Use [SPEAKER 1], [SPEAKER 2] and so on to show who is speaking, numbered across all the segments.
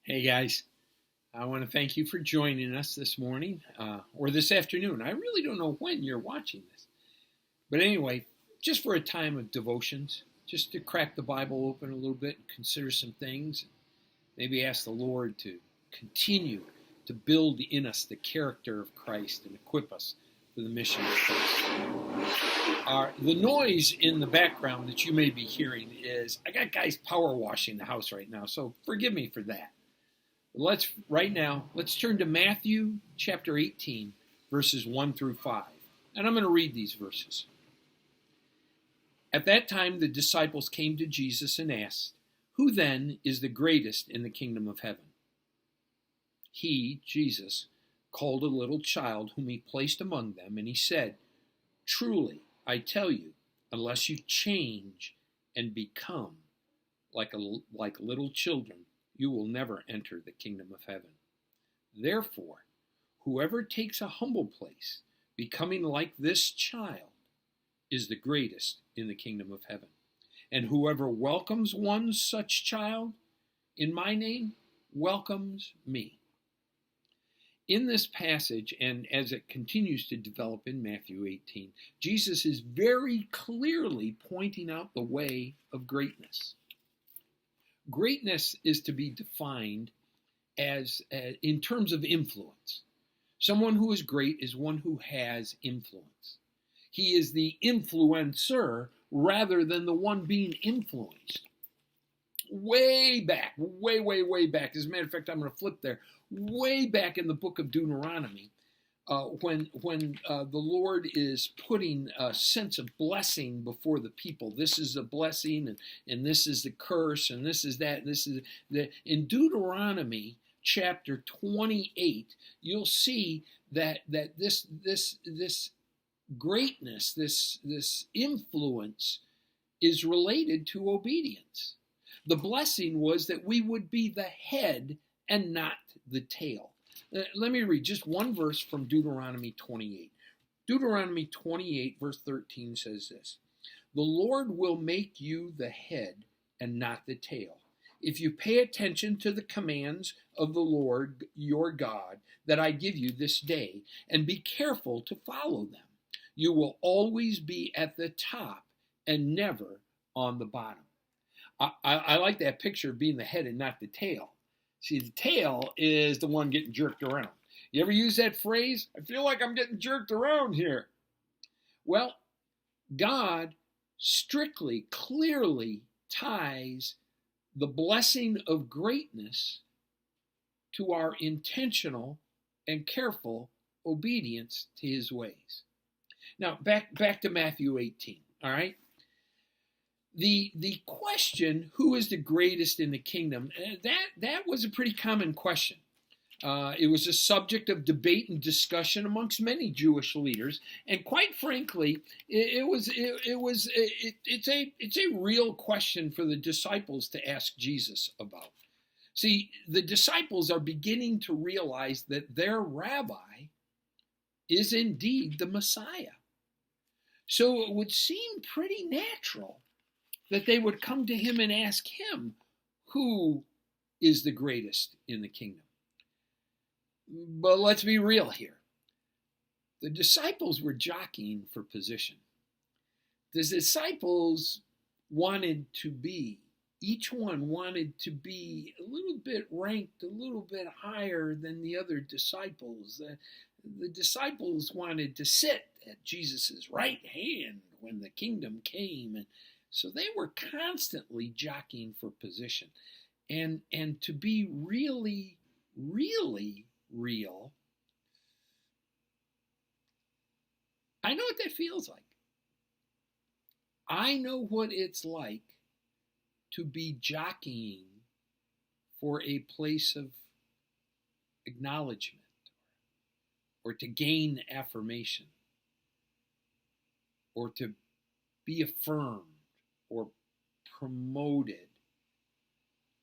[SPEAKER 1] Hey guys, I want to thank you for joining us this morning or this afternoon. I really don't know when you're watching this. But anyway, just for a time of devotions, just to crack the Bible open a little bit and consider some things, maybe ask the Lord to continue to build in us the character of Christ and equip us for the mission of Christ. The noise in the background that you may be hearing is I got guys power washing the house right now, so forgive me for that. Let's turn to Matthew chapter 18, verses 1 through 5. And I'm going to read these verses. At that time, the disciples came to Jesus and asked, "Who then is the greatest in the kingdom of heaven?" He, Jesus, called a little child whom he placed among them, and he said, "Truly, I tell you, unless you change and become like little children, you will never enter the kingdom of heaven. Therefore, whoever takes a humble place, becoming like this child, is the greatest in the kingdom of heaven. And whoever welcomes one such child in my name welcomes me." In this passage, and as it continues to develop in Matthew 18, Jesus is very clearly pointing out the way of greatness. Greatness is to be defined as in terms of influence. Someone who is great is one who has influence. He is the influencer rather than the one being influenced. Way back, way back. As a matter of fact, I'm going to flip there. Way back in the book of Deuteronomy, when the Lord is putting a sense of blessing before the people. This is a blessing, and this is the curse, and this is that. This is in Deuteronomy chapter 28. You'll see that this greatness, this influence, is related to obedience. The blessing was that we would be the head and not the tail. Let me read just one verse from Deuteronomy 28. Deuteronomy 28, verse 13 says this: "The Lord will make you the head and not the tail, if you pay attention to the commands of the Lord your God that I give you this day, and be careful to follow them. You will always be at the top and never on the bottom." I like that picture of being the head and not the tail. See, the tail is the one getting jerked around. You ever use that phrase? I feel like I'm getting jerked around here. Well, God strictly, clearly ties the blessing of greatness to our intentional and careful obedience to his ways. Now, back to Matthew 18, all right? The question, who is the greatest in the kingdom, that was a pretty common question. It was a subject of debate and discussion amongst many Jewish leaders, and quite frankly, it's a real question for the disciples to ask Jesus about. See, the disciples are beginning to realize that their rabbi is indeed the Messiah. So it would seem pretty natural that they would come to him and ask him, who is the greatest in the kingdom? But let's be real here. The disciples were jockeying for position. The disciples each one wanted to be a little bit ranked, a little bit higher than the other disciples. The disciples wanted to sit at Jesus' right hand when the kingdom came, and so they were constantly jockeying for position. And to be really, really real, I know what that feels like. I know what it's like to be jockeying for a place of acknowledgement or to gain affirmation or to be affirmed or promoted.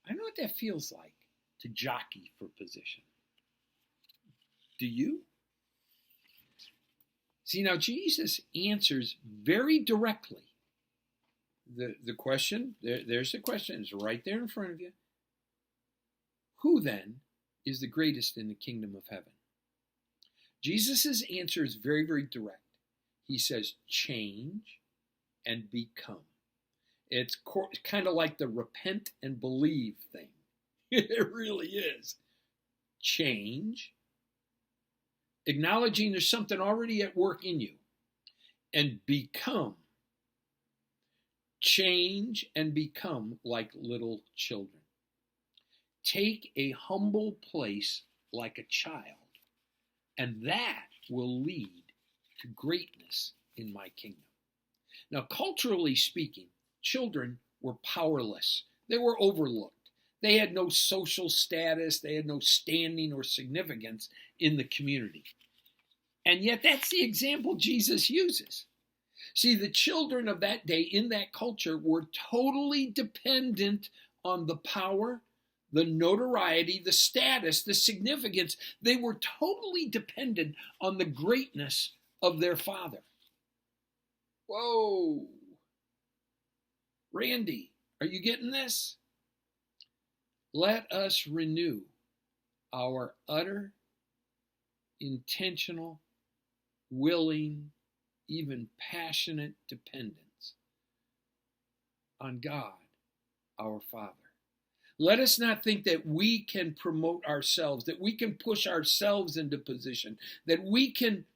[SPEAKER 1] I know what that feels like, to jockey for position. Do you? See, now Jesus answers very directly the question. There's the question. It's right there in front of you. Who then is the greatest in the kingdom of heaven? Jesus' answer is very, very direct. He says, change and become. It's kind of like the repent and believe thing. It really is. Change, acknowledging there's something already at work in you, and become. Change and become like little children. Take a humble place like a child, and that will lead to greatness in my kingdom. Now, culturally speaking, children were powerless. They were overlooked. They had no social status. They had no standing or significance in the community. And yet that's the example Jesus uses. See, the children of that day in that culture were totally dependent on the power, the notoriety, the status, the significance. They were totally dependent on the greatness of their father. Whoa. Randy, are you getting this? Let us renew our utter, intentional, willing, even passionate dependence on God, our Father. Let us not think that we can promote ourselves, that we can push ourselves into position, that we can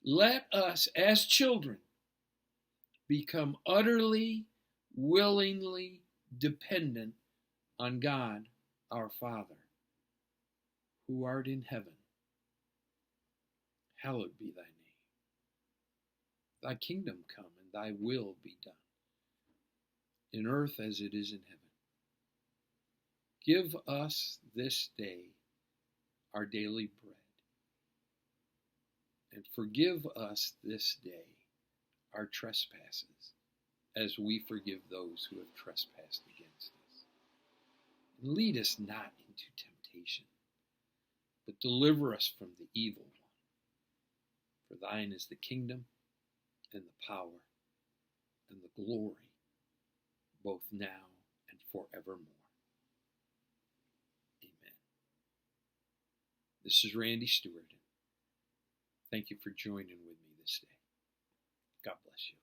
[SPEAKER 1] let us, as children, become utterly, willingly dependent on God, our Father, who art in heaven. Hallowed be thy name. Thy kingdom come, and thy will be done, in earth as it is in heaven. Give us this day our daily bread, and forgive us this day our trespasses, as we forgive those who have trespassed against us. And lead us not into temptation, but deliver us from the evil one. For thine is the kingdom, and the power, and the glory, both now and forevermore. Amen. This is Randy Stewart. Thank you for joining with me this day. God bless you.